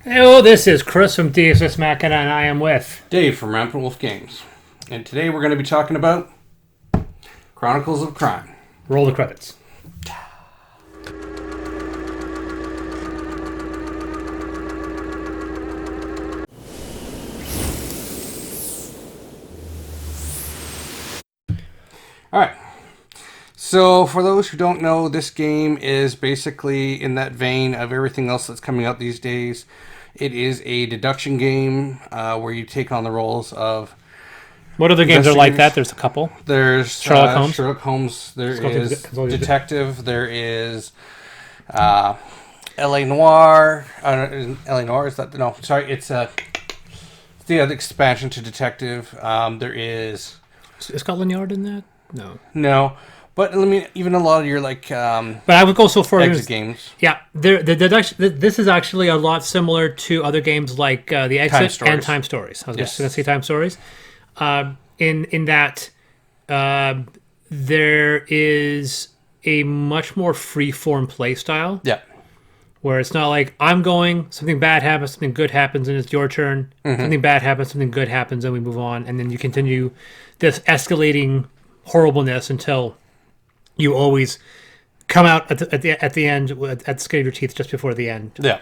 Hello, this is Chris from DSS Machina, and I am with Dave from Rampant Wolf Games. And today we're going to be talking about Chronicles of Crime. Roll the Credits. Alright. So, for those who don't know, this game is basically in that vein of everything else that's coming out these days. It is a deduction game where you take on the roles of... What other games are like that? There's a couple. There's Sherlock Holmes. There is Detective. There is L.A. Noire. L.A. Noire, is that... No, sorry. It's the other expansion to Detective. There is... Is Scotland Yard in that? No. No. But I mean, even a lot of your but I would go so far exit games. Yeah, the deduction. This is actually a lot similar to other games like the Exit and Time Stories. I was just going to say Time Stories. In that there is a much more free-form play style. Yeah. Where it's not like I'm going, something bad happens, something good happens, and it's your turn. Mm-hmm. Something bad happens, something good happens, and we move on, and then you continue this escalating horribleness until you always come out at the end at the skin of your teeth just before the end. Yeah.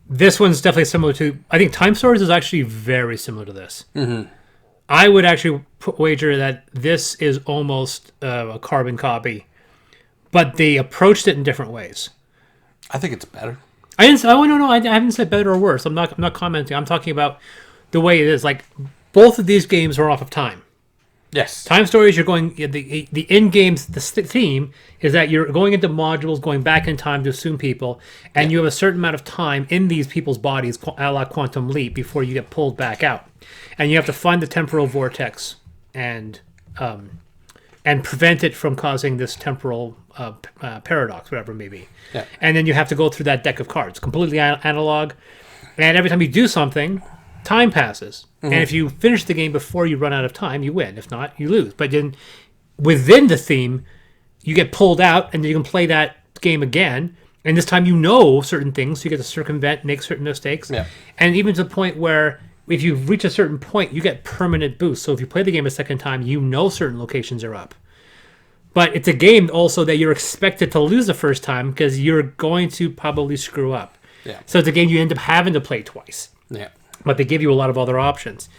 This one's definitely similar to... I think Time Stories is actually very similar to this. Mm-hmm. I would actually wager that this is almost a carbon copy, but they approached it in different ways. I think it's better. I haven't said better or worse. I'm not commenting. I'm talking about the way it is. Like, both of these games are off of time. Yes. Time Stories, you're going... The in-games, the theme is that you're going into modules, going back in time to assume people, and you have a certain amount of time in these people's bodies, a la Quantum Leap, before you get pulled back out. And you have to find the temporal vortex and prevent it from causing this temporal paradox, whatever it may be. Yeah. And then you have to go through that deck of cards, completely analog. And every time you do something, time passes. Mm-hmm. And if you finish the game before you run out of time, you win. If not, you lose. But then within the theme, you get pulled out, and then you can play that game again. And this time you know certain things, so you get to circumvent, make certain mistakes. Yeah. And even to the point where if you reach a certain point, you get permanent boosts. So if you play the game a second time, you know certain locations are up. But it's a game also that you're expected to lose the first time because you're going to probably screw up. Yeah. So it's a game you end up having to play twice. Yeah. But they give you a lot of other options.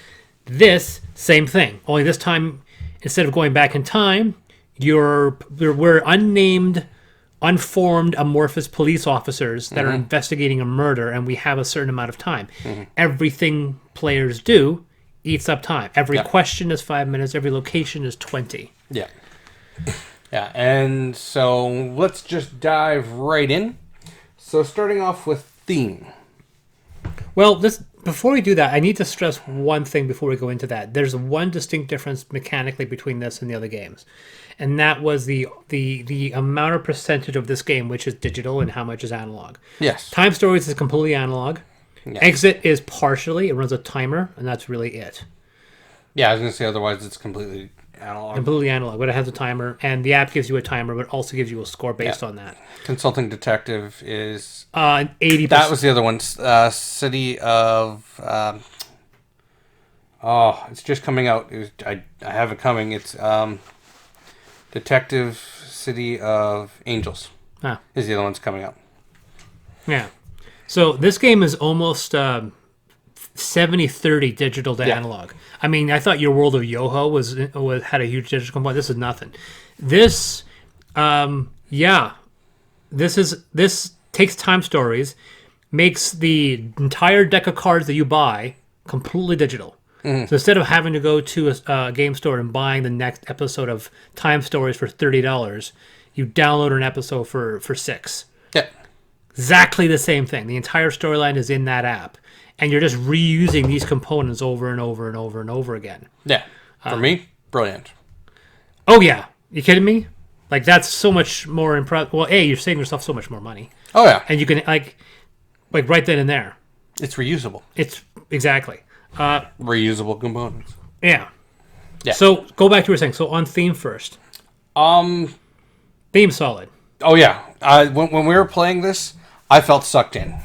This, same thing. Only this time, instead of going back in time, we're unnamed, unformed, amorphous police officers that are investigating a murder, and we have a certain amount of time. Mm-hmm. Everything players do eats up time. Every question is 5 minutes. Every location is 20. Yeah. Yeah, and so let's just dive right in. So starting off with theme. Well, before we do that, I need to stress one thing before we go into that. There's one distinct difference mechanically between this and the other games. And that was the amount of percentage of this game which is digital and how much is analog. Yes. Time Stories is completely analog. Yes. Exit is partially. It runs a timer, and that's really it. Yeah, I was going to say otherwise it's completely analog. Completely analog, but it has a timer, and the app gives you a timer, but also gives you a score based on that. Consulting Detective is 80%. That was the other one. City of it's just coming out. I have it coming. It's Detective City of Angels. Is the other one's coming out. Yeah. So this game is almost 70-30 digital to analog. I mean, I thought your World of Yoho had a huge digital component. This is nothing. This this takes Time Stories, makes the entire deck of cards that you buy completely digital. Mm-hmm. So instead of having to go to a game store and buying the next episode of Time Stories for $30, you download an episode for $6. Yeah. Exactly the same thing. The entire storyline is in that app. And you're just reusing these components over and over and over and over again. Yeah. For me, brilliant. Oh, yeah. You kidding me? Like, that's so much more impressive. Well, you're saving yourself so much more money. Oh, yeah. And you can, like right then and there. It's reusable. It's, exactly. Reusable components. Yeah. Yeah. So, go back to what you were saying. So, on theme first. Theme solid. Oh, yeah. When we were playing this, I felt sucked in.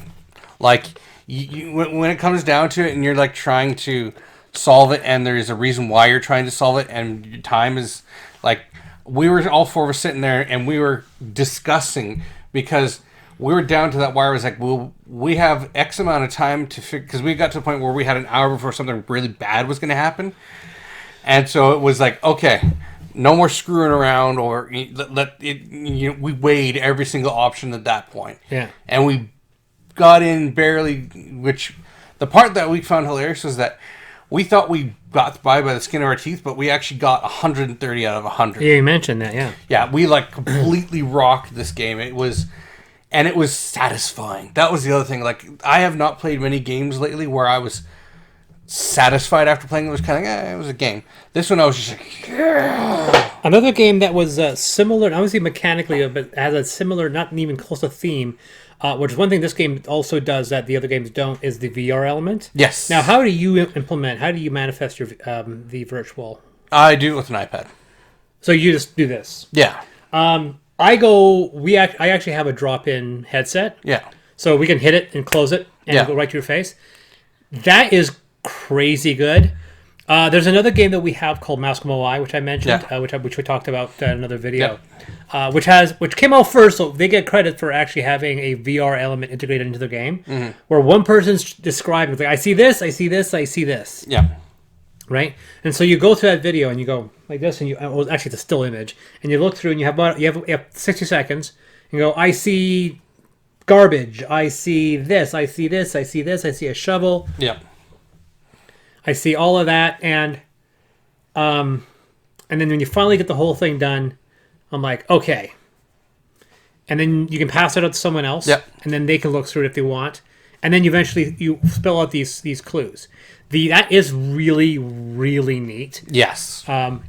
Like, when it comes down to it and you're, like, trying to solve it and there's a reason why you're trying to solve it and your time is, like, we were all four of us sitting there and we were discussing because we were down to that wire. It was like, well, we have X amount of time to figure, because we got to the point where we had an hour before something really bad was going to happen. And so it was like, okay, no more screwing around, or we weighed every single option at that point. Yeah. And we got in barely, which the part that we found hilarious was that we thought we got by the skin of our teeth, but we actually got 130 out of 100. Yeah, you mentioned that, yeah. Yeah, we like completely rocked this game. It was satisfying. That was the other thing. Like, I have not played many games lately where I was satisfied after playing. It was kind of, it was a game. This one I was just like, yeah. Another game that was similar, obviously mechanically, but has a similar, not even close to theme, which is one thing this game also does that the other games don't, is the VR element. Yes. Now, how do you manifest your the virtual? I do it with an iPad. So you just do this? Yeah. I actually have a drop-in headset. Yeah. So we can hit it and close it and go right to your face. That is crazy good. There's another game that we have called Mask Moai, which I mentioned, which we talked about in another video, which came out first, so they get credit for actually having a VR element integrated into the game, where one person's describing, like, I see this, I see this, I see this. Yeah. Right? And so you go through that video and you go like this, and actually it's a still image, and you look through and you have 60 seconds, and you go, I see garbage, I see this, I see this, I see this, I see a shovel. Yeah. I see all of that, and then when you finally get the whole thing done, I'm like, okay. And then you can pass it out to someone else, and then they can look through it if they want, and then eventually you spell out these clues. That is really, really neat. Yes. Drew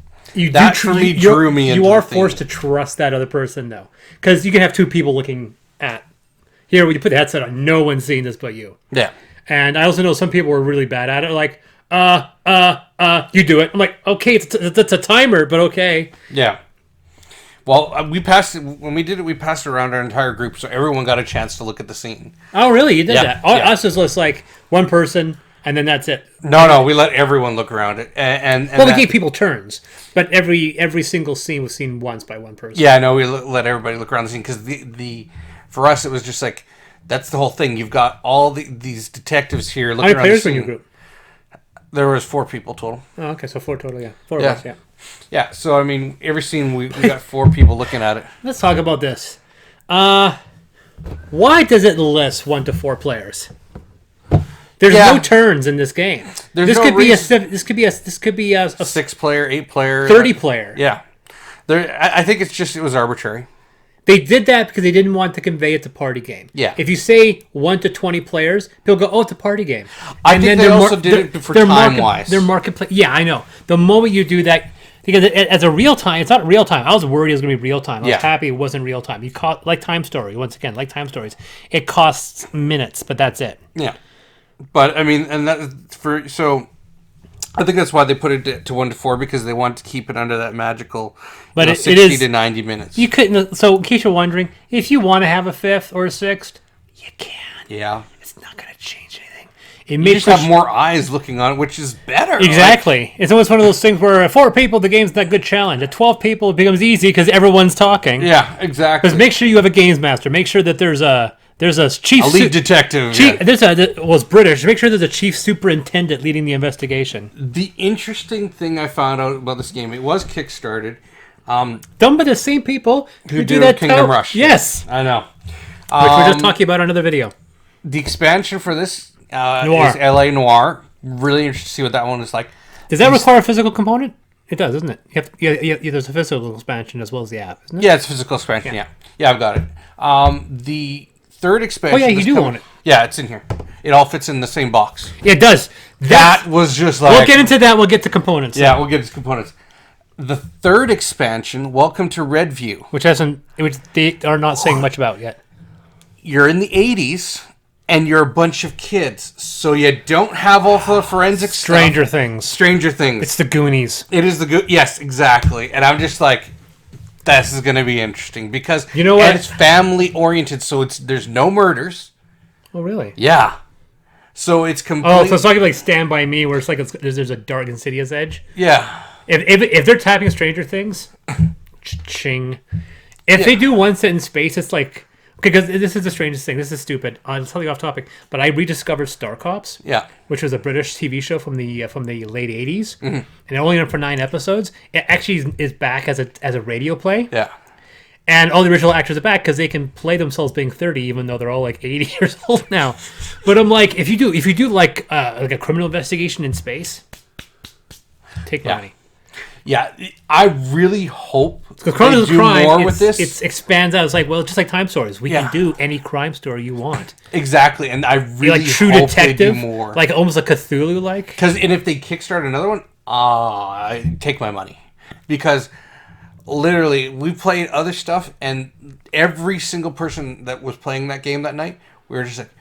me into. You are forced to trust that other person, though, because you can have two people looking at. Here, when you put the headset on, no one's seeing this but you. Yeah. And I also know some people are really bad at it, like, you do it. I'm like, okay, it's a timer, but okay. Yeah. Well, we passed it, when we did it, we passed it around our entire group, so everyone got a chance to look at the scene. Oh, really? You did that? Us is just like one person, and then that's it. No, we let everyone look around it. And we gave people turns, but every single scene was seen once by one person. Yeah, no, we let everybody look around the scene, because for us, it was just like, that's the whole thing. You've got all these detectives here looking around the scene. How many players were in your group? There was 4 people total. Oh, okay, so 4 total, yeah. 4 of us, yeah. Yeah, so, I mean, every scene we got 4 people looking at it. Let's talk about this. Why does it list 1 to 4 players? There's no turns in this game. This could be a 6-player, 8-player, 30-player. Yeah. I think it was arbitrary. They did that because they didn't want to convey it's a party game. Yeah. If you say 1 to 20 players, people go, oh, it's a party game. I think they also did it for time-wise. Their marketplace. Yeah, I know. The moment you do that, because as a real time, it's not real time. I was worried it was going to be real time. I was happy it wasn't real time. Like Time Story, once again, like Time Stories. It costs minutes, but that's it. Yeah. But, I mean, and I think that's why they put it to 1 to 4, because they want to keep it under that magical 60 to 90 minutes. You couldn't. So, in case you're wondering, if you want to have a 5th or a 6th, you can. Yeah. It's not going to change anything. You just have more eyes looking on it, which is better. Exactly. Like, it's almost one of those things where 4 people, the game's not a good challenge. At 12 people, it becomes easy because everyone's talking. Yeah, exactly. Because make sure you have a games master. Make sure that there's a chief... A lead detective. It's British. Make sure there's a chief superintendent leading the investigation. The interesting thing I found out about this game, it was kickstarted. Done by the same people who do that Kingdom Rush. Yes. I know. Which we're just talking about in another video. The expansion for this is LA Noire. Really interested to see what that one is like. Does that require a physical component? It does, doesn't it? There's a physical expansion as well as the app, isn't it? Yeah, it's a physical expansion, yeah. I've got it. The third expansion... Oh, yeah, you do own it. Yeah, it's in here. It all fits in the same box. Yeah, it does. That was just like... We'll get into that. We'll get to components. Yeah, we'll get to components. The third expansion, Welcome to Redview. Which they are not saying much about yet. You're in the 80s, and you're a bunch of kids, so you don't have all the forensic Stranger stuff. Things. Stranger Things. It's the Goonies. It is the Yes, exactly. And I'm just like... this is going to be interesting because you know what? And it's family oriented, so there's no murders. Oh, really? Yeah. So it's complete. Oh, so it's not like Stand By Me, where it's like there's a dark insidious edge. Yeah. If they're tapping Stranger Things, ching. If they do one set in space, it's like okay, because this is the strangest thing. This is stupid. I'll tell you off topic, but I rediscovered Star Cops. Yeah. Which was a British TV show from the late '80s, and it only went for 9 episodes. It actually is back as a radio play. Yeah. And all the original actors are back because they can play themselves being 30, even though they're all like 80 years old now. But I'm like, if you do like a criminal investigation in space, take money. Yeah, I really hope Because Chronicles of do Crime, more with this. It expands out. It's like, well, just like Time Stories, we can do any crime story you want. Exactly, and I really like True hope Detective, they do more. like almost like Cthulhu-like. And if they kickstart another one, I take my money because. Literally, we played other stuff, and every single person that was playing that game that night, we were just like,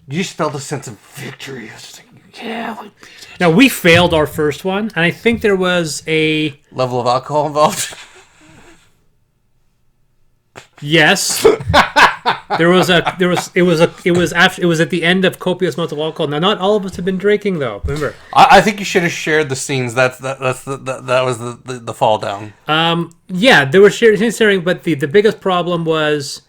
you just felt a sense of victory. It was just like, yeah, we beat it. Now, we failed our first one, and I think there was a... Level of alcohol involved? Yes. It was at the end of copious amounts of alcohol. Now, not all of us have been drinking, though. Remember? I think you should have shared the scenes. That was the fall down. Yeah, there was sharing, but the biggest problem was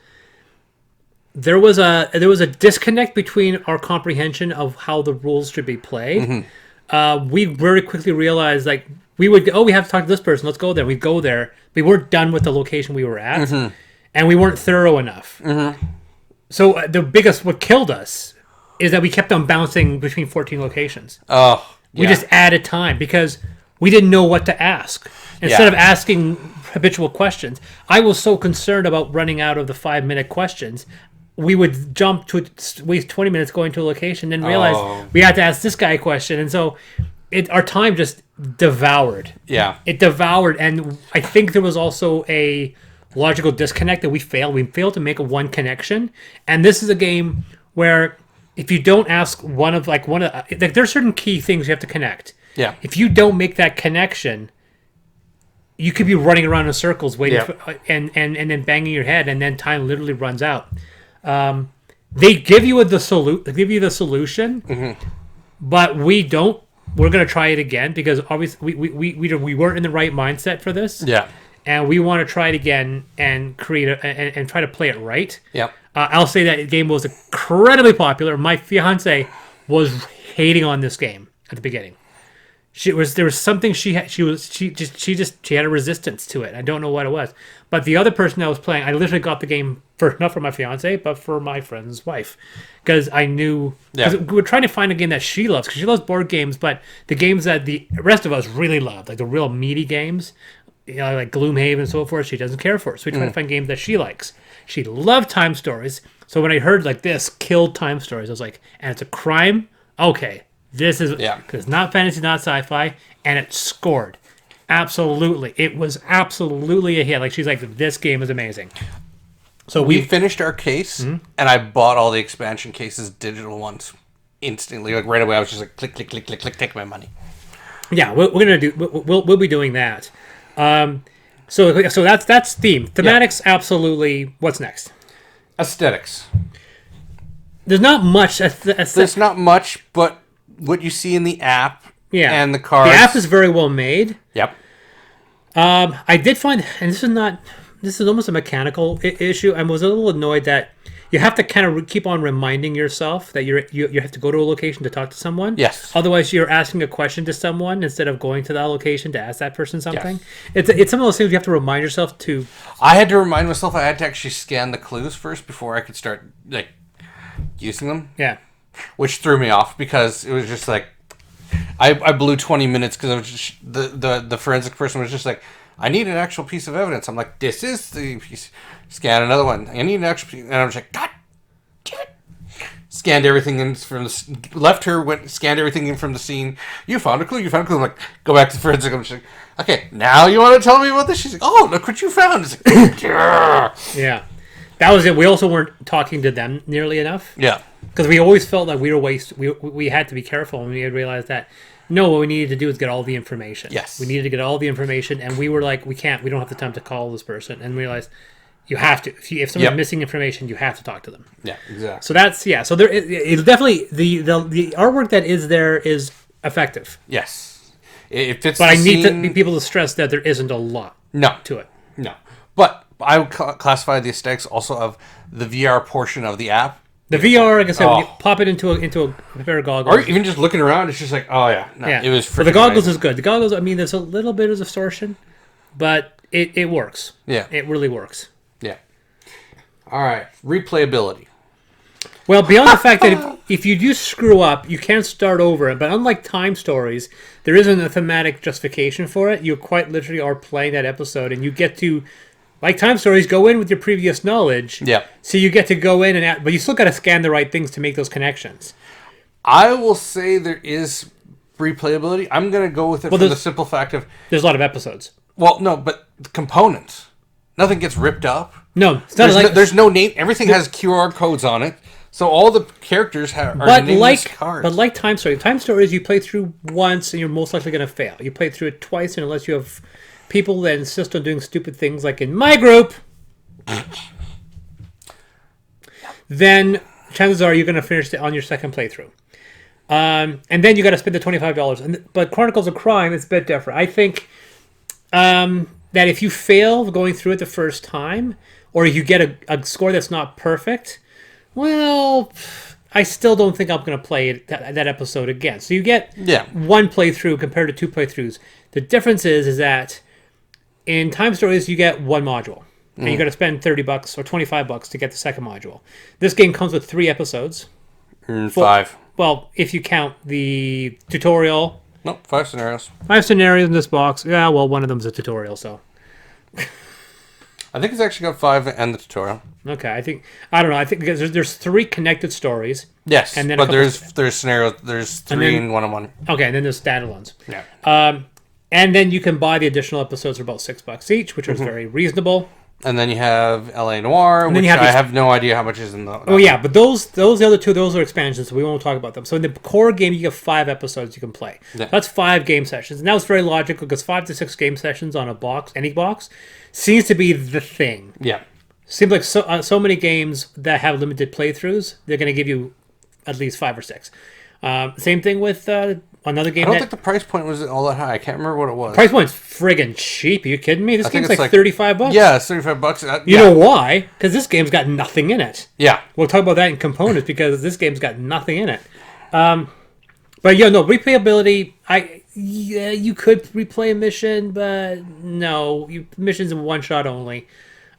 there was a disconnect between our comprehension of how the rules should be played. We very quickly realized like we have to talk to this person. Let's go there. We go there. We weren't done with the location we were at, and we weren't thorough enough. So what killed us is that we kept on bouncing between 14 locations. Oh, yeah. We just added time because we didn't know what to ask. Instead of asking habitual questions, I was so concerned about running out of the 5-minute questions. We would jump to waste 20 minutes going to a location, then realize we had to ask this guy a question, and so our time just devoured. Yeah, it devoured, and I think there was also a logical disconnect that we failed. We failed to make one connection, and this is a game where if you don't ask there are certain key things you have to connect. Yeah. If you don't make that connection, you could be running around in circles waiting and then banging your head, and then time literally runs out. They give you the solution, but we don't. We're gonna try it again because obviously we weren't in the right mindset for this. Yeah. And we want to try it again and create and try to play it right. Yep. I'll say that game was incredibly popular. My fiance was hating on this game at the beginning. There was something she had a resistance to it. I don't know what it was. But the other person that was playing, I literally got the game not for my fiance, but for my friend's wife, because I knew we were trying to find a game that she loves because she loves board games, but the games that the rest of us really loved, like the real meaty games. Like Gloomhaven and so forth, she doesn't care for. So we try to find games that she likes. She loved Time Stories. So when I heard like this killed Time Stories, I was like, and it's a crime? Okay. This is because it's not fantasy, not sci-fi, and it scored. Absolutely. It was absolutely a hit. Like she's like, this game is amazing. So we finished our case, and I bought all the expansion cases, digital ones, instantly. Like right away, I was just like, click, click, click, click, click, take my money. Yeah, we'll be doing that. So that's theme. Thematics, absolutely. What's next? Aesthetics. There's not much. There's not much, but what you see in the app and the cards. The app is very well made. Yep. I did find, and this is almost a mechanical issue. I was a little annoyed that you have to kind of keep on reminding yourself that you have to go to a location to talk to someone. Yes. Otherwise, you're asking a question to someone instead of going to that location to ask that person something. Yes. It's some of those things you have to remind yourself to. I had to remind myself I had to actually scan the clues first before I could start like using them. Yeah. Which threw me off because it was just like I blew 20 minutes because I was just, the forensic person was just like, I need an actual piece of evidence. I'm like, this is the piece. Scan another one. I need an actual piece. And I was like, God damn it. Scanned everything in from left her, scanned everything in from the scene. You found a clue. I'm like, go back to the forensic. I'm just like, okay, now you want to tell me about this? She's like, oh, look what you found. It's like, yeah. That was it. We also weren't talking to them nearly enough. Yeah. Because we always felt like we were we had to be careful, and we had realized that No, what we needed to do is get all the information. Yes. We needed to get all the information, and we were like, we don't have the time to call this person. And we realized you have to. If someone's missing information, you have to talk to them. Yeah, exactly. So that's, So there, it definitely, the artwork that is there is effective. Yes. It fits But the I need scene. people to stress that there isn't a lot to it. No. But I would classify the aesthetics also of the VR portion of the app. The VR, like I said, when you pop it into a pair of goggles. Or even just looking around, it's just like, oh yeah. No, it was freaking But the goggles amazing. is good. The goggles, I mean, there's a little bit of distortion, but it works. Yeah. It really works. Yeah. All right. Replayability. Well, beyond the fact that if you do screw up, you can't start over. But unlike Time Stories, there isn't a thematic justification for it. You quite literally are playing that episode, and you get to, like Time Stories, go in with your previous knowledge. Yeah. So you get to go in but you still got to scan the right things to make those connections. I will say there is replayability. I'm going to go with it for the simple fact of... There's a lot of episodes. Well, no, but the components. Nothing gets ripped up. No, it's not There's no name. Everything has QR codes on it. So all the characters are nameless cards. But like Time Stories, you play through once and you're most likely going to fail. You play through it twice, and unless you have people that insist on doing stupid things, like in my group, then chances are you're going to finish it on your second playthrough. And then you got to spend the $25. But Chronicles of Crime is a bit different. I think that if you fail going through it the first time, or you get a score that's not perfect, well, I still don't think I'm going to play that episode again. So you get one playthrough compared to two playthroughs. The difference is that in Time Stories, you get one module. And you got to spend $30 or $25 to get the second module. This game comes with 3 episodes. 5. Well, if you count the tutorial. Nope, 5 scenarios. 5 scenarios in this box. Yeah, well, one of them is a tutorial, so. I think it's actually got 5 and the tutorial. Okay, I don't know. I think because there's 3 connected stories. Yes, and then but there's scenarios. There's 3 in one-on-one. Okay, and then there's standalones. Yeah. And then you can buy the additional episodes for about $6 each, which is very reasonable. And then you have LA Noire, which I have no idea how much is in the... Oh, yeah, but those other 2, those are expansions, so we won't talk about them. So in the core game, you get 5 episodes you can play. Yeah. That's 5 game sessions. And that was very logical, because 5 to 6 game sessions on a box, any box, seems to be the thing. Yeah. Seems like so many games that have limited playthroughs, they're going to give you at least 5 or 6. Same thing with another game. I don't think the price point was all that high. I can't remember what it was. Price point's friggin' cheap. Are you kidding me? This game's like $35. Yeah, it's $35. You know why? Because this game's got nothing in it. Yeah. We'll talk about that in components, because this game's got nothing in it. But yeah, no, replayability, you could replay a mission, but no, missions in one shot only.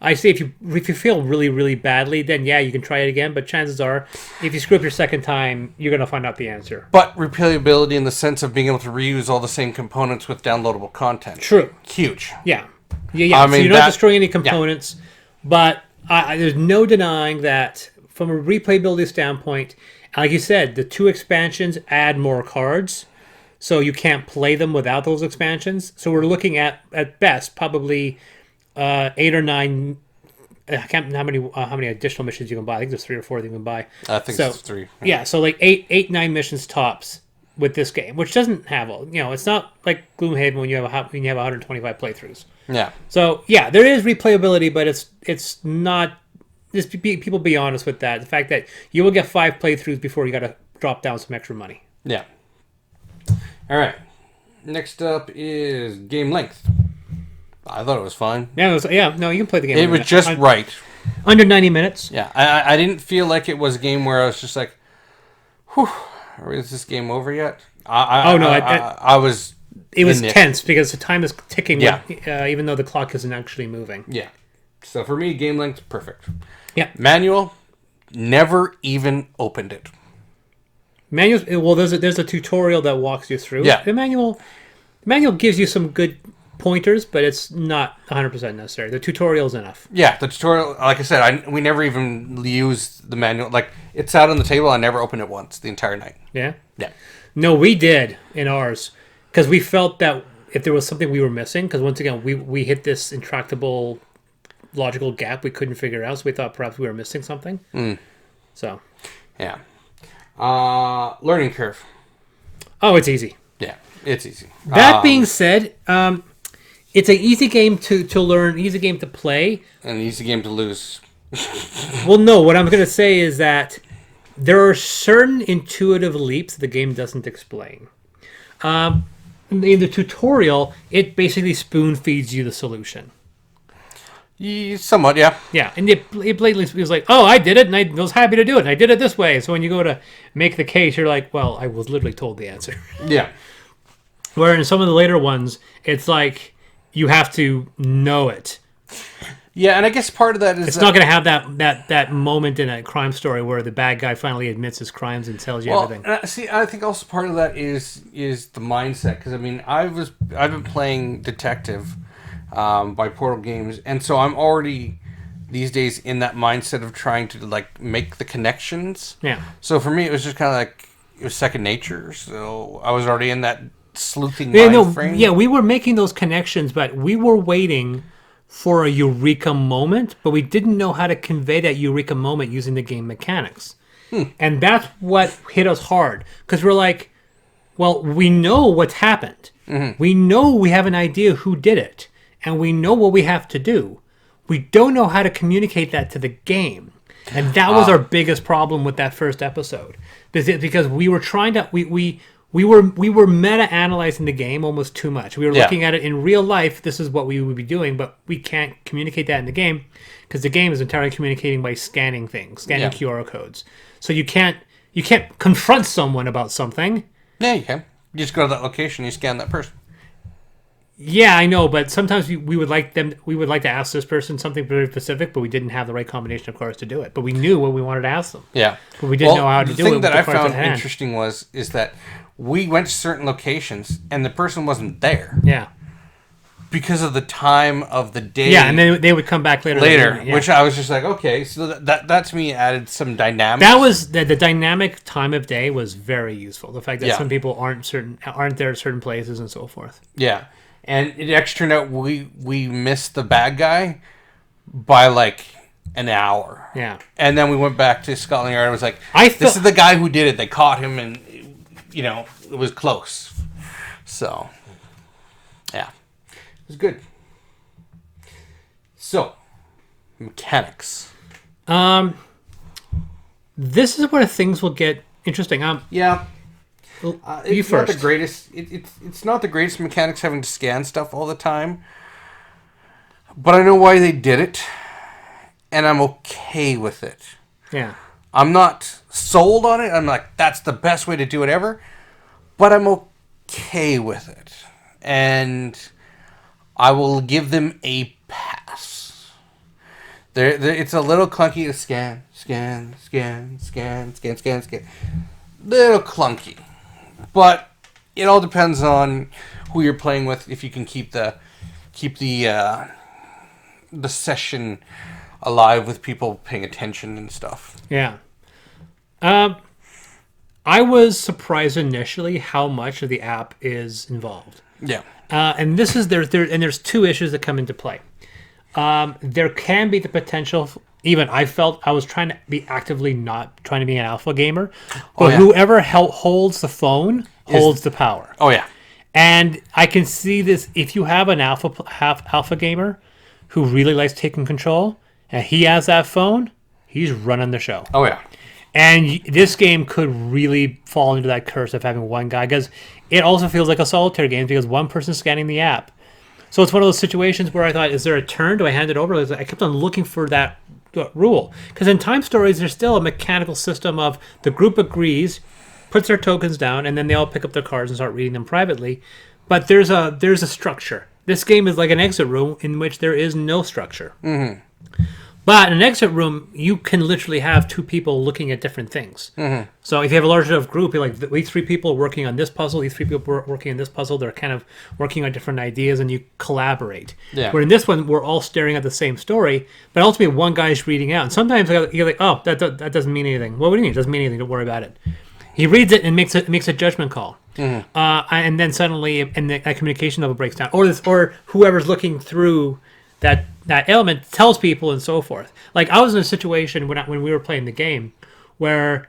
I say if you feel really, really badly, then yeah, you can try it again. But chances are, if you screw up your second time, you're going to find out the answer. But replayability in the sense of being able to reuse all the same components with downloadable content. True. Huge. Yeah. I mean, so you're not destroying any components, but there's no denying that from a replayability standpoint, like you said, the 2 expansions add more cards, so you can't play them without those expansions. So we're looking at best, probably 8 or 9. I can't remember how many additional missions you can buy. I think there's 3 or 4 that you can buy. I think it's 3. Yeah, so like 8, 9 missions tops with this game, which doesn't have all. It's not like Gloomhaven when you have 125 playthroughs. Yeah. So yeah, there is replayability, but it's not. Just people be honest with that. The fact that you will get 5 playthroughs before you got to drop down some extra money. Yeah. All right. Next up is game length. I thought it was fine. Yeah, no, you can play the game. It was just right. Under 90 minutes. Yeah, I didn't feel like it was a game where I was just like, whew, is this game over yet? I was... It was tense because the time is ticking, yeah. Even though the clock isn't actually moving. Yeah. So for me, game length, perfect. Yeah. Manual, never even opened it. Manual, well, there's a tutorial that walks you through. Yeah. The manual gives you some good pointers, but it's not 100% necessary. The tutorial's enough. Yeah, the tutorial, like I said, we never even used the manual. Like, it sat on the table, I never opened it once the entire night. Yeah? Yeah. No, we did in ours, because we felt that if there was something we were missing, because once again, we hit this intractable logical gap we couldn't figure out, so we thought perhaps we were missing something. So. Yeah. Learning curve. Oh, it's easy. Yeah, it's easy. That being said, it's an easy game to learn, easy game to play. An easy game to lose. Well, no, what I'm going to say is that there are certain intuitive leaps the game doesn't explain. In the tutorial, it basically spoon feeds you the solution. Somewhat, yeah. Yeah, and it blatantly was like, oh, I did it, and I was happy to do it, and I did it this way. So when you go to make the case, you're like, well, I was literally told the answer. Yeah. Where in some of the later ones, it's like you have to know it. Yeah, and I guess part of that is... It's not going to have that moment in a crime story where the bad guy finally admits his crimes and tells you everything. See, I think also part of that is the mindset. Because, I mean, I've been playing Detective by Portal Games, and so I'm already, these days, in that mindset of trying to, like, make the connections. Yeah. So for me, it was just kind of like, it was second nature. So I was already in that sleuthing mind frame. Yeah, we were making those connections, but we were waiting for a eureka moment, but we didn't know how to convey that eureka moment using the game mechanics. And that's what hit us hard. Because we're like, well, we know what's happened. Mm-hmm. We know we have an idea who did it. And we know what we have to do. We don't know how to communicate that to the game. And that was our biggest problem with that first episode. Because we were trying to... We were meta-analyzing the game almost too much. We were looking at it in real life. This is what we would be doing, but we can't communicate that in the game because the game is entirely communicating by scanning things, scanning QR codes. So you can't confront someone about something. Yeah, you can. You just go to that location, you scan that person. Yeah, I know, but sometimes we would like to ask this person something very specific, but we didn't have the right combination of cards to do it. But we knew what we wanted to ask them. Yeah, but we didn't know how to do it. The thing that I found interesting is that we went to certain locations and the person wasn't there. Yeah. Because of the time of the day. Yeah, and then they would come back later. Which I was just like, okay, so that to me added some dynamic. That was the dynamic time of day was very useful. The fact that some people aren't there at certain places and so forth. Yeah. And it actually turned out we missed the bad guy by like an hour. Yeah. And then we went back to Scotland Yard and was like, this is the guy who did it. They caught him and, you know, it was close. So, yeah. It was good. So, mechanics. This is where things will get interesting. Yeah. You first. Not the greatest. It's not the greatest mechanics having to scan stuff all the time. But I know why they did it. And I'm okay with it. Yeah. I'm not sold on it. I'm like, that's the best way to do it ever. But I'm okay with it. And I will give them a pass. It's a little clunky to scan. Little clunky. But it all depends on who you're playing with. If you can keep the session alive with people paying attention and stuff. Yeah. I was surprised initially how much of the app is involved. Yeah. And this is there's two issues that come into play. There can be the potential. Even I felt I was trying to be actively not trying to be an alpha gamer, but whoever holds the phone holds the power. Oh yeah. And I can see this if you have an alpha gamer who really likes taking control, and he has that phone, he's running the show. Oh yeah. And this game could really fall into that curse of having one guy, because it also feels like a solitaire game because one person's scanning the app. So it's one of those situations where I thought, is there a turn? Do I hand it over? I kept on looking for that rule. Because in time stories, there's still a mechanical system of the group agrees, puts their tokens down, and then they all pick up their cards and start reading them privately. But there's a structure. This game is like an exit room in which there is no structure. Mm-hmm. But in an exit room, you can literally have two people looking at different things. Mm-hmm. So if you have a large enough group, you're like, these three people are working on this puzzle, these three people are working on this puzzle, they're kind of working on different ideas, and you collaborate. Yeah. Where in this one, we're all staring at the same story, but ultimately one guy's reading out. And sometimes you're like, oh, that doesn't mean anything. Well, what do you mean? It doesn't mean anything. Don't worry about it. He reads it and makes a judgment call. Mm-hmm. And then suddenly, that communication level breaks down. Or whoever's looking through that element tells people and so forth. Like, I was in a situation when we were playing the game where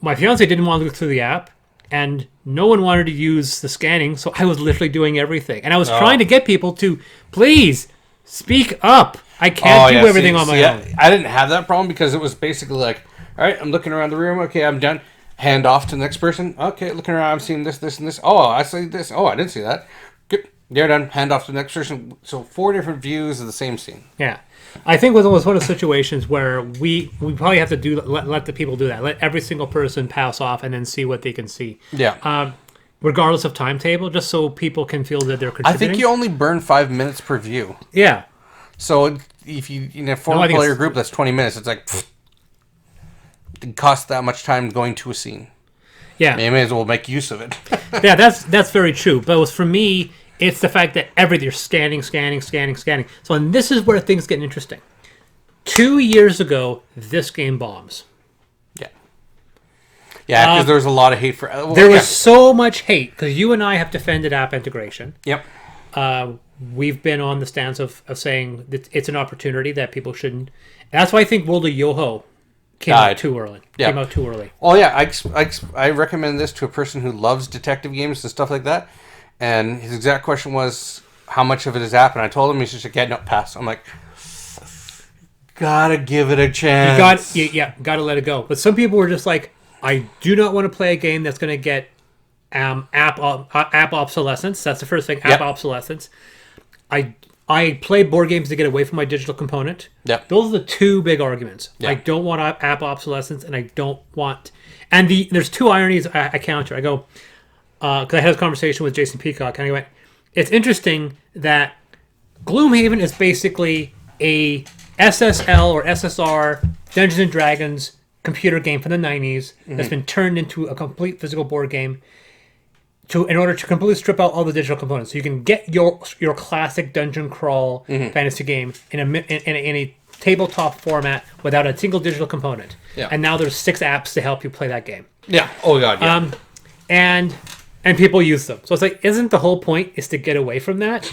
my fiance didn't want to look through the app, and no one wanted to use the scanning, so I was literally doing everything. And I was trying to get people to, please, speak up. I can't do everything on my own. I didn't have that problem because it was basically like, all right, I'm looking around the room. Okay, I'm done. Hand off to the next person. Okay, looking around, I'm seeing this, and this. Oh, I see this. Oh, I didn't see that. Good. They're done. Hand off to the next person. So 4 different views of the same scene. Yeah. I think it was one of the situations where we probably have to let the people do that. Let every single person pass off and then see what they can see. Yeah. Regardless of timetable, just so people can feel that they're contributing. I think you only burn 5 minutes per view. Yeah. So if you in a 4-player group, that's 20 minutes. It's like it costs that much time going to a scene. Yeah. You may as well make use of it. Yeah, that's very true. But for me, it's the fact that you're scanning. So and this is where things get interesting. 2 years ago, this game bombs. Yeah. Yeah, because there was a lot of hate for... there was so much hate, because you and I have defended app integration. Yep. We've been on the stance of saying that it's an opportunity that people shouldn't... That's why I think World of Yoho came out too early. Oh, yeah. I recommend this to a person who loves detective games and stuff like that. And his exact question was, how much of it is app? And I told him, he's just like, yeah, no, pass. I'm like, gotta give it a chance. Gotta let it go. But some people were just like, I do not want to play a game that's going to get app obsolescence. That's the first thing, app obsolescence. I play board games to get away from my digital component. Yep. Those are the 2 big arguments. Yep. I don't want app obsolescence, and I don't want... And there's 2 ironies I counter. I go... Because I had a conversation with Jason Peacock, and I went, it's interesting that Gloomhaven is basically a SSL or SSR Dungeons and Dragons computer game from the 90s that's been turned into a complete physical board game in order to completely strip out all the digital components. So you can get your classic dungeon crawl fantasy game in a tabletop format without a single digital component. Yeah. And now there's 6 apps to help you play that game. Yeah. Oh, God, yeah. And people use them. So it's like, isn't the whole point is to get away from that?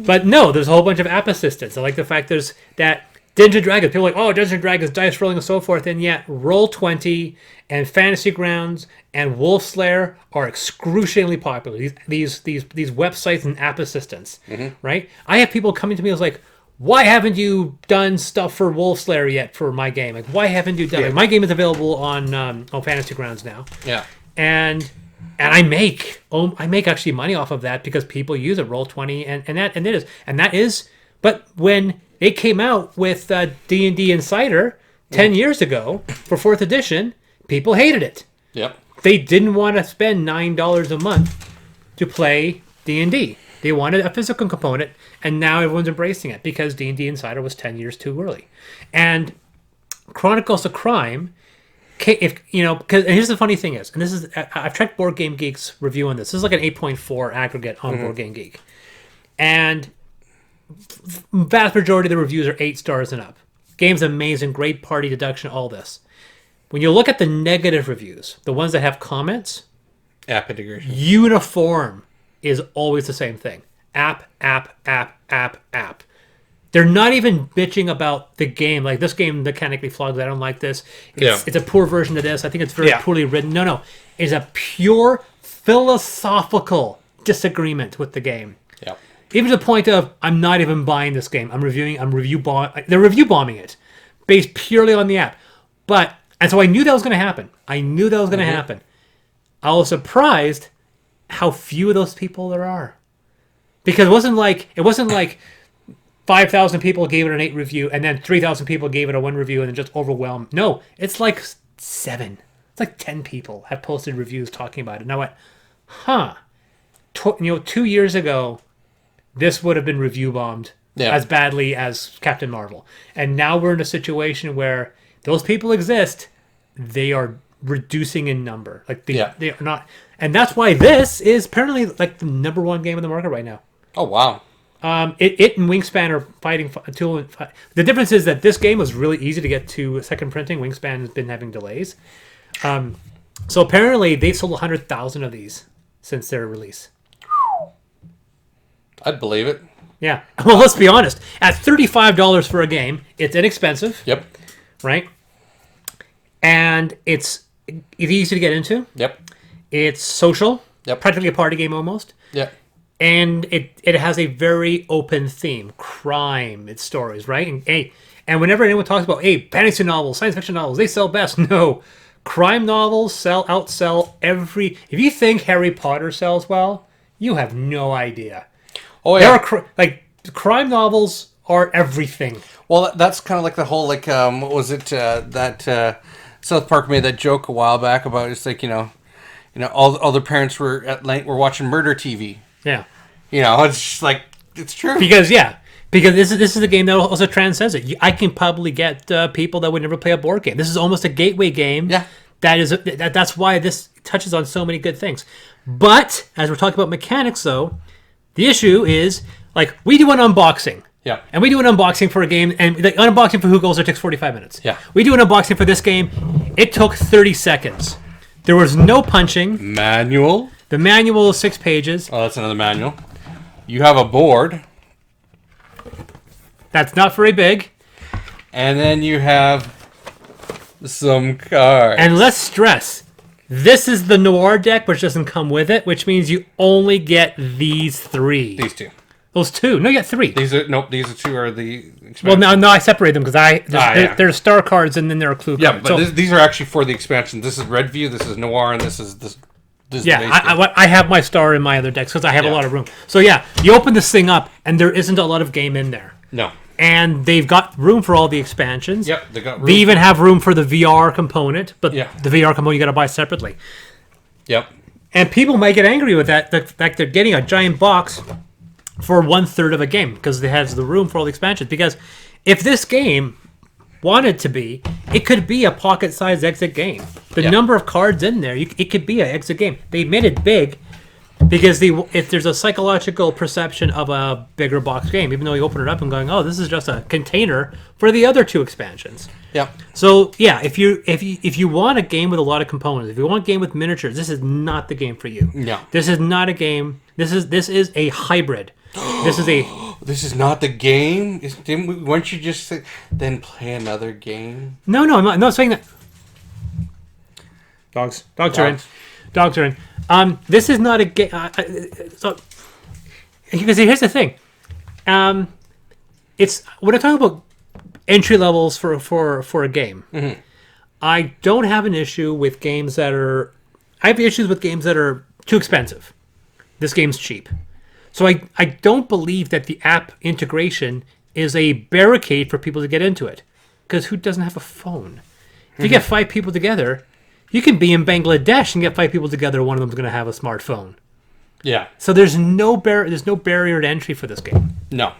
But no, there's a whole bunch of app assistants. I like the fact there's that Dungeons & Dragons. People are like, oh, Dungeons & Dragons, dice rolling and so forth. And yet Roll20 and Fantasy Grounds and Wolf Slayer are excruciatingly popular. These websites and app assistants, right? I have people coming to me and like, why haven't you done stuff for Wolf Slayer yet for my game? Like, why haven't you done it? Like, my game is available on Fantasy Grounds now. Yeah. And I make actually money off of that because people use it, Roll20 and that is. But when it came out with D&D Insider 10 years ago for 4th edition, people hated it. Yep. They didn't want to spend $9 a month to play D&D. They wanted a physical component, and now everyone's embracing it because D&D Insider was 10 years too early. And Chronicles of Crime, because here's the funny thing is, and this is, I've checked Board Game Geek's review on this. This is like an 8.4 aggregate on Board Game Geek. And vast majority of the reviews are 8 stars and up. Game's amazing, great party deduction, all this. When you look at the negative reviews, the ones that have comments, app integration, uniform is always the same thing. App. They're not even bitching about the game. Like, this game mechanically flawed. I don't like this. It's a poor version of this. I think it's very poorly written. No. It's a pure philosophical disagreement with the game. Yeah. Even to the point of, I'm not even buying this game. They're review bombing it based purely on the app. And so I knew that was going to happen. I was surprised how few of those people there are. Because it wasn't like 5,000 people gave it an 8 review and then 3,000 people gave it a 1 review and then just overwhelmed. No, it's like 7. It's like 10 people have posted reviews talking about it. And I went, 2 years ago, this would have been review bombed as badly as Captain Marvel. And now we're in a situation where those people exist. They are reducing in number. Like they are not. And that's why this is apparently like the number 1 game in the market right now. Oh, wow. It and Wingspan are fighting. The difference is that this game was really easy to get to second printing. Wingspan has been having delays. So apparently they've sold 100,000 of these since their release. I'd believe it. Yeah. Well, let's be honest. At $35 for a game, it's inexpensive. Yep. Right? And it's easy to get into. Yep. It's social, Yep. practically a party game almost. Yeah. And it has a very open theme. Crime, it's stories, right? And whenever anyone talks about, hey, fantasy novels, science fiction novels, they sell best. No. Crime novels outsell every... If you think Harry Potter sells well, you have no idea. Oh, yeah. Crime novels are everything. Well, that's kind of like the whole, like, what was it, that South Park made that joke a while back about, it's like, all the parents were at night were watching murder TV. Yeah. It's just like, it's true. Because this is a game that also transcends it. I can probably get people that would never play a board game. This is almost a gateway game. Yeah. That's why this touches on so many good things. But as we're talking about mechanics, though, the issue is like we do an unboxing. Yeah. And we do an unboxing for a game, and the unboxing for Who Goes There takes 45 minutes. Yeah. We do an unboxing for this game. It took 30 seconds. There was no punching. Manual. The manual is 6 pages. Oh, that's another manual. You have a board. That's not very big. And then you have some cards. And let's stress, this is the Noir deck, which doesn't come with it, which means you only get these 3. These 2. Those 2. No, you get 3. These are 2 are the expansions. Well, no, I separate them because there's star cards and then there are clue cards. Yeah, but these are actually for the expansion. This is Red View, this is Noir, and this is this. Yeah, I have my star in my other decks because I have a lot of room. So yeah, you open this thing up and there isn't a lot of game in there. No. And they've got room for all the expansions. Yep, they got room. They even have room for the VR component, but Yeah. the VR component you got to buy separately. Yep. And people might get angry with that, the fact they're getting a giant box for 1/3 of a game because it has the room for all the expansions. Because if this game wanted to be, it could be a pocket-sized exit game. The number of cards in there, it could be an exit game. They made it big because if there's a psychological perception of a bigger box game, even though you open it up and going, oh, this is just a container for the other 2 expansions. Yep. So yeah, if you want a game with a lot of components, if you want a game with miniatures, this is not the game for you. No. This is not a game. This is a hybrid. This is not the game? Weren't you just say, then play another game? No, I'm not saying that. Dogs are in. Dogs are in. This is not a game. Because here's the thing. It's when I talk about entry levels for a game. Mm-hmm. I don't have an issue with games that are. I have issues with games that are too expensive. This game's cheap. So I don't believe that the app integration is a barricade for people to get into it. Because who doesn't have a phone? If you get 5 people together, you can be in Bangladesh and get 5 people together, one of them's going to have a smartphone. Yeah. So there's no barrier to entry for this game. No.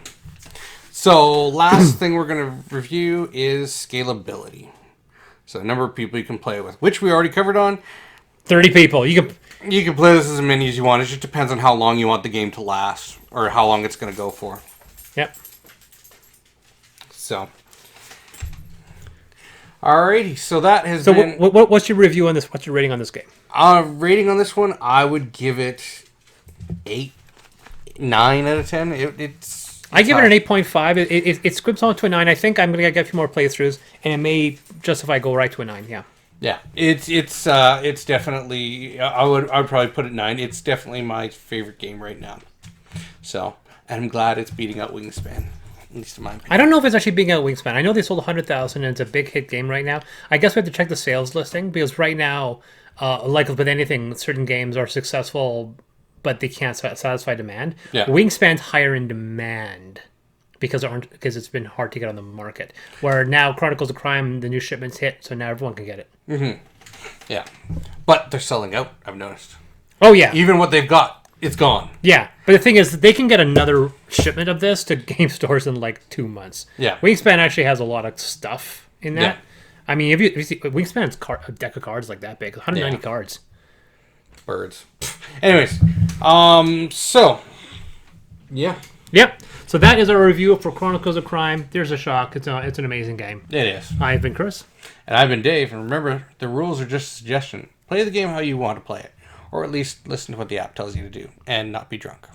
So last thing we're going to review is scalability. So the number of people you can play with, which we already covered on. 30 people. You can play this as many as you want. It just depends on how long you want the game to last or how long it's going to go for. Yep. So. Alrighty. So that has been... what's your review on this? What's your rating on this game? Rating on this one, I would give it 9 out of 10. I give it an 8.5. It scripts on to a 9. I think I'm going to get a few more playthroughs, and it may justify go right to a 9. Yeah. Yeah, it's definitely. I would probably put it 9. It's definitely my favorite game right now. So, and I'm glad it's beating out Wingspan, at least in my opinion. I don't know if it's actually beating out Wingspan. I know they sold 100,000 and it's a big hit game right now. I guess we have to check the sales listing because right now, like with anything, certain games are successful, but they can't satisfy demand. Yeah. Wingspan's higher in demand. Because it's been hard to get on the market. Where now Chronicles of Crime, the new shipments hit, so now everyone can get it. Mm-hmm. Yeah, but they're selling out. I've noticed. Oh yeah, even what they've got, it's gone. Yeah, but the thing is, they can get another shipment of this to game stores in like 2 months. Yeah, Wingspan actually has a lot of stuff in that. Yeah. I mean, if you see Wingspan's a deck of cards like that big, 190 cards. Birds. Anyways, so yeah. Yep. So that is our review for Chronicles of Crime. There's a shock. It's an amazing game. It is. I've been Chris. And I've been Dave. And remember, the rules are just a suggestion. Play the game how you want to play it. Or at least listen to what the app tells you to do. And not be drunk.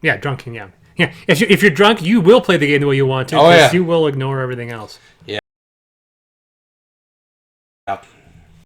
Yeah, drunken, yeah. Yeah, if you're drunk, you will play the game the way you want to. Oh, yeah. You will ignore everything else. Yeah.